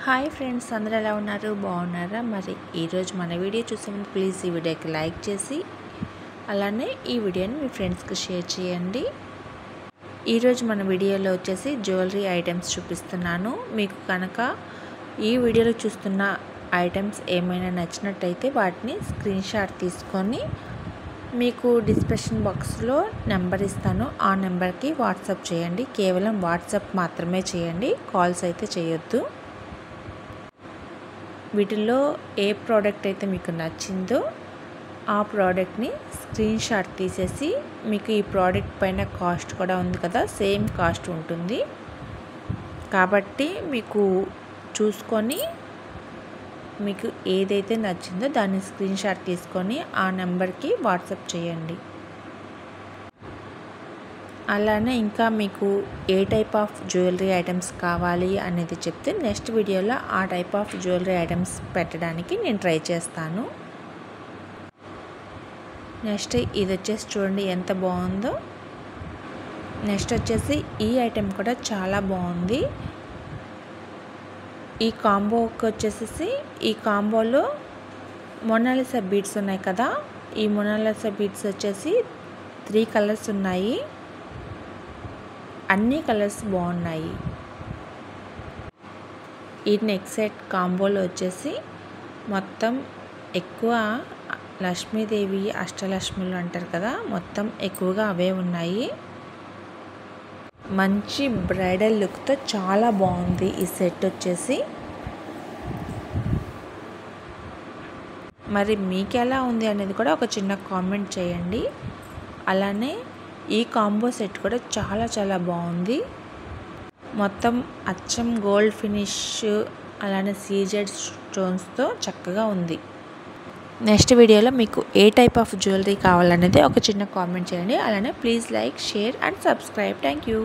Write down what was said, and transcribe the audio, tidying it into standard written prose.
Hi friends, అందరూ ఎలా ఉన్నారు? బాగున్నారా? మరి ఈరోజు మన వీడియో చూసే ముందు ప్లీజ్ ఈ వీడియోకి లైక్ చేసి అలానే ఈ వీడియోని మీ ఫ్రెండ్స్కి షేర్ చేయండి. ఈరోజు మన వీడియోలో వచ్చేసి జ్యువెలరీ ఐటమ్స్ చూపిస్తున్నాను. మీకు కనుక ఈ వీడియోలో చూస్తున్న ఐటమ్స్ ఏమైనా నచ్చినట్టయితే వాటిని స్క్రీన్ షాట్ తీసుకొని మీకు డిస్క్రిప్షన్ బాక్స్లో నెంబర్ ఇస్తాను, ఆ నెంబర్కి వాట్సాప్ చేయండి. కేవలం వాట్సాప్ మాత్రమే చేయండి, కాల్స్ అయితే చేయొద్దు. వీటిల్లో ఏ ప్రోడక్ట్ అయితే మీకు నచ్చిందో ఆ ప్రోడక్ట్ని స్క్రీన్ షాట్ తీసేసి, మీకు ఈ ప్రోడక్ట్ పైన కాస్ట్ కూడా ఉంది కదా, సేమ్ కాస్ట్ ఉంటుంది కాబట్టి మీకు చూసుకొని మీకు ఏదైతే నచ్చిందో దాన్ని స్క్రీన్ షాట్ తీసుకొని ఆ నెంబర్కి వాట్సాప్ చేయండి. అలానే ఇంకా మీకు ఏ టైప్ ఆఫ్ జ్యువెలరీ ఐటమ్స్ కావాలి అనేది చెప్తే నెక్స్ట్ వీడియోలో ఆ టైప్ ఆఫ్ జ్యువెలరీ ఐటమ్స్ పెట్టడానికి నేను ట్రై చేస్తాను. నెక్స్ట్ ఇది వచ్చేసి చూడండి ఎంత బాగుందో. నెక్స్ట్ వచ్చేసి ఈ ఐటెం కూడా చాలా బాగుంది. ఈ కాంబోకి వచ్చేసి ఈ కాంబోలో మొనాలిసా బీడ్స్ ఉన్నాయి కదా, ఈ మొనాలిసా బీడ్స్ వచ్చేసి 3 కలర్స్ ఉన్నాయి. అన్ని కలర్స్ బాగున్నాయి. ఈ నెక్ సెట్ కాంబోలో వచ్చేసి మొత్తం ఎక్కువ లక్ష్మీదేవి అష్టలక్ష్ములు అంటారు కదా, మొత్తం ఎక్కువగా అవే ఉన్నాయి. మంచి బ్రైడల్ లుక్తో చాలా బాగుంది ఈ సెట్ వచ్చేసి. మరి మీకు ఎలా ఉంది అనేది కూడా ఒక చిన్న కామెంట్ చేయండి. అలానే ఈ కాంబో సెట్ కూడా చాలా బాగుంది. మొత్తం అచ్చం గోల్డ్ ఫినిష్ అలానే సీజెడ్ స్టోన్స్తో చక్కగా ఉంది. నెక్స్ట్ వీడియోలో మీకు ఏ టైప్ ఆఫ్ జ్యువెలరీ కావాలనేది ఒక చిన్న కామెంట్ చేయండి. అలానే please like, share and subscribe. Thank you.